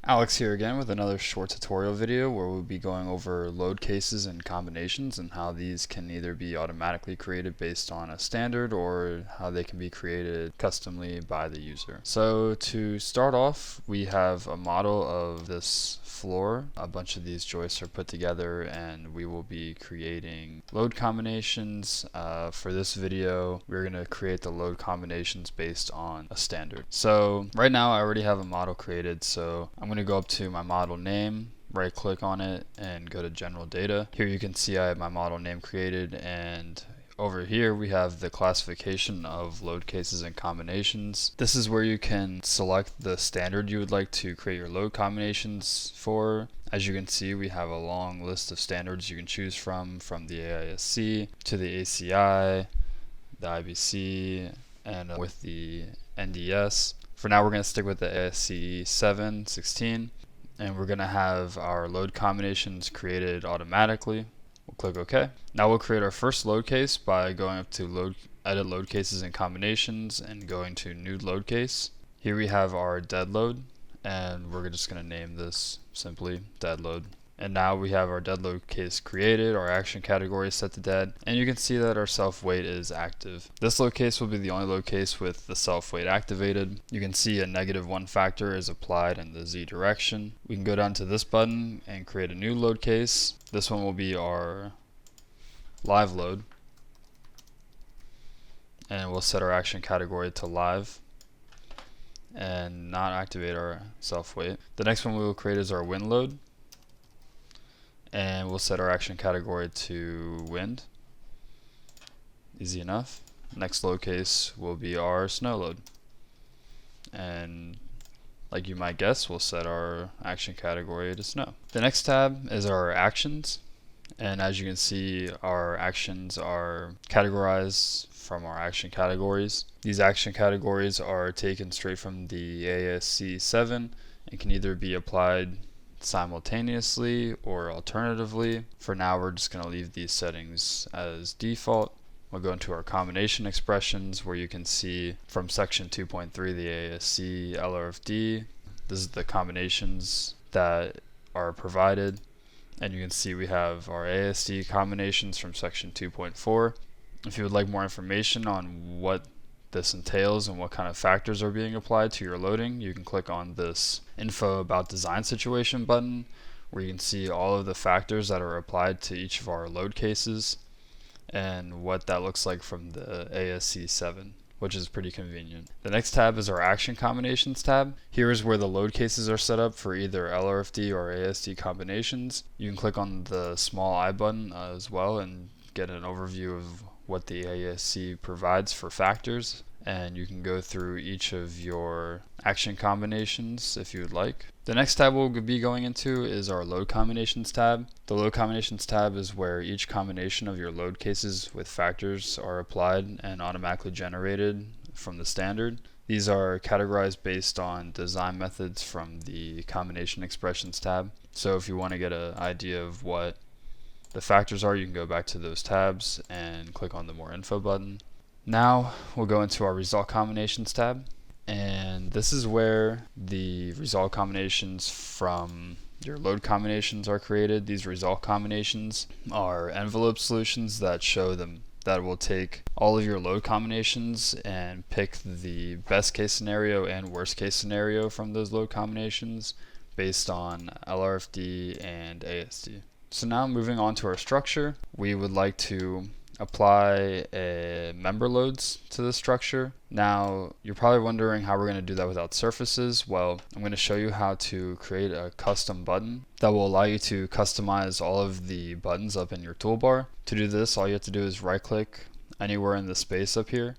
Alex here again with another short tutorial video where we'll be going over load cases and combinations and how these can either be automatically created based on a standard or how they can be created customly by the user. So to start off, we have a model of this floor. A bunch of these joists are put together and we will be creating load combinations. For this video, we're going to create the load combinations based on a standard. So right now I already have a model created, so I'm going to go up to my model name, right click on it and go to general data. Here you can see I have my model name created, and over here we have the classification of load cases and combinations. This is where you can select the standard you would like to create your load combinations for. As you can see, we have a long list of standards you can choose from the ASCE to the ACI, the IBC, and with the NDS. For now we're going to stick with the ASCE 7, 16, and we're going to have our load combinations created automatically. We'll click OK. Now we'll create our first load case by going up to Edit Load Cases and Combinations and going to New Load Case. Here we have our dead load, and we're just going to name this simply dead load. And now we have our dead load case created, our action category is set to dead, and you can see that our self weight is active. This load case will be the only load case with the self weight activated. You can see a -1 factor is applied in the Z direction. We can go down to this button and create a new load case. This one will be our live load, and we'll set our action category to live and not activate our self weight. The next one we will create is our wind load, and we'll set our action category to wind. Easy enough. Next load case will be our snow load, and like you might guess, we'll set our action category to snow. The next tab is our actions, and as you can see, our actions are categorized from our action categories. These action categories are taken straight from the ASCE 7 and can either be applied simultaneously or alternatively. For now we're just going to leave these settings as default. We'll go into our combination expressions, where you can see from section 2.3 the ASCE LRFD. This is the combinations that are provided, and you can see we have our ASCE combinations from section 2.4. If you would like more information on what this entails and what kind of factors are being applied to your loading, you can click on this Info About Design Situation button, where you can see all of the factors that are applied to each of our load cases and what that looks like from the ASCE 7, which is pretty convenient. The next tab is our Action Combinations tab. Here is where the load cases are set up for either LRFD or ASD combinations. You can click on the small I button as well and get an overview of what the ASCE provides for factors, and you can go through each of your action combinations if you would like. The next tab we'll be going into is our Load Combinations tab. The Load Combinations tab is where each combination of your load cases with factors are applied and automatically generated from the standard. These are categorized based on design methods from the Combination Expressions tab. So if you want to get an idea of what the factors are, you can go back to those tabs and click on the More Info button. Now we'll go into our Result Combinations tab, and this is where the result combinations from your load combinations are created. These result combinations are envelope solutions that show them that will take all of your load combinations and pick the best case scenario and worst case scenario from those load combinations based on LRFD and ASD. So now moving on to our structure, we would like to apply member loads to the structure. Now you're probably wondering how we're going to do that without surfaces. Well, I'm going to show you how to create a custom button that will allow you to customize all of the buttons up in your toolbar. To do this, all you have to do is right click anywhere in the space up here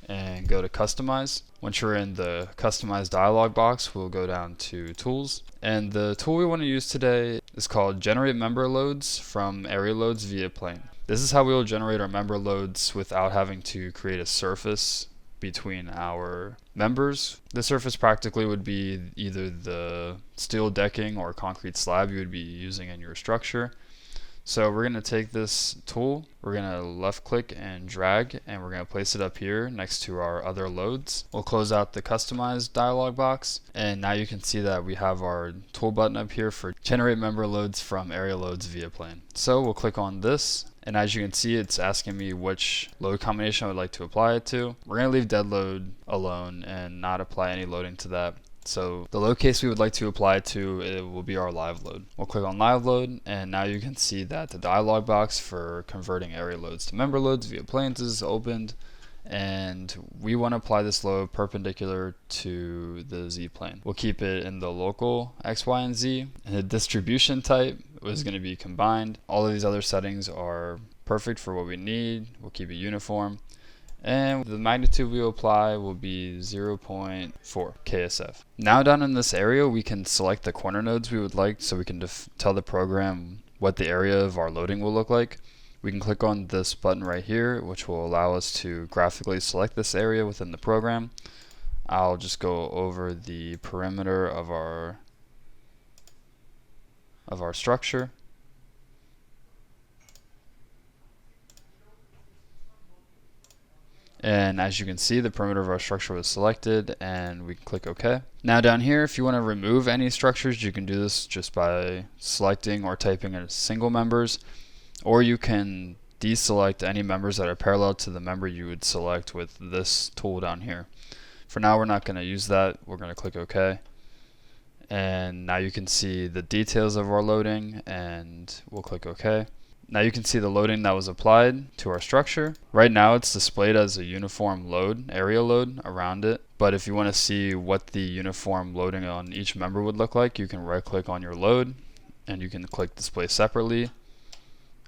and go to Customize. Once you're in the Customize dialog box, we'll go down to Tools, and the tool we want to use today is called Generate Member Loads from Area Loads via Plane. This is how we will generate our member loads without having to create a surface between our members. The surface practically would be either the steel decking or concrete slab you would be using in your structure. So we're going to take this tool, we're going to left click and drag, and we're going to place it up here next to our other loads. We'll close out the customize dialog box, and now you can see that we have our tool button up here for generate member loads from area loads via plane. So we'll click on this, and as you can see, it's asking me which load combination I would like to apply it to. We're going to leave dead load alone and not apply any loading to that. So the load case we would like to apply to, it will be our live load. We'll click on live load, and now you can see that the dialog box for converting area loads to member loads via planes is opened, and we want to apply this load perpendicular to the Z plane. We'll keep it in the local X, Y, and Z, and the distribution type is going to be combined. All of these other settings are perfect for what we need. We'll keep it uniform. And the magnitude we will apply will be 0.4 KSF. Now down in this area, we can select the corner nodes we would like, so we can tell the program what the area of our loading will look like. We can click on this button right here, which will allow us to graphically select this area within the program. I'll just go over the perimeter of our structure. And as you can see, the perimeter of our structure was selected, and we can click OK. Now down here, if you want to remove any structures, you can do this just by selecting or typing in single members, or you can deselect any members that are parallel to the member you would select with this tool down here. For now, we're not going to use that. We're going to click OK. And now you can see the details of our loading, and we'll click OK. Now you can see the loading that was applied to our structure. Right now it's displayed as a uniform load, area load around it. But if you want to see what the uniform loading on each member would look like, you can right click on your load and you can click display separately.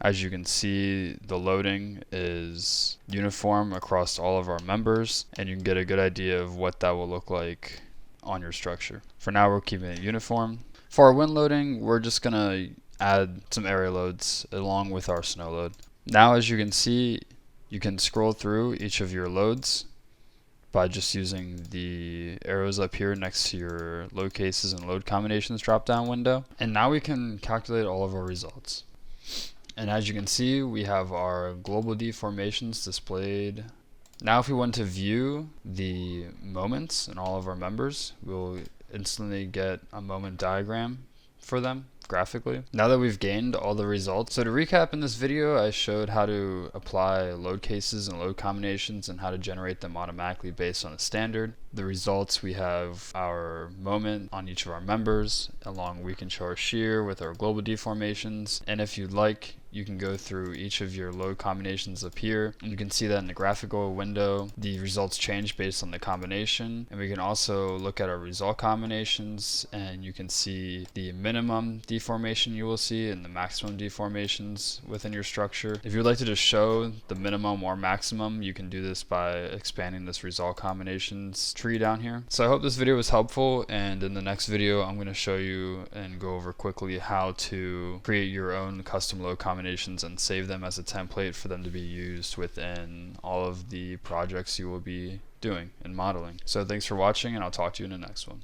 As you can see, the loading is uniform across all of our members, and you can get a good idea of what that will look like on your structure. For now, we're keeping it uniform. For our wind loading, we're just going to add some area loads along with our snow load. Now as you can see, you can scroll through each of your loads by just using the arrows up here next to your load cases and load combinations drop down window. And now we can calculate all of our results. And as you can see, we have our global deformations displayed. Now if we want to view the moments in all of our members, we'll instantly get a moment diagram for them graphically. Now that we've gained all the results, so to recap, in this video I showed how to apply load cases and load combinations and how to generate them automatically based on a standard. The results, we have our moment on each of our members, along we can show our shear with our global deformations, and if you'd like, you can go through each of your load combinations up here, and you can see that in the graphical window the results change based on the combination. And we can also look at our result combinations, and you can see the minimum deformation you will see and the maximum deformations within your structure. If you would like to just show the minimum or maximum, you can do this by expanding this result combinations tree down here. So I hope this video was helpful, and in the next video I'm going to show you and go over quickly how to create your own custom load combinations and save them as a template for them to be used within all of the projects you will be doing and modeling. So thanks for watching, and I'll talk to you in the next one.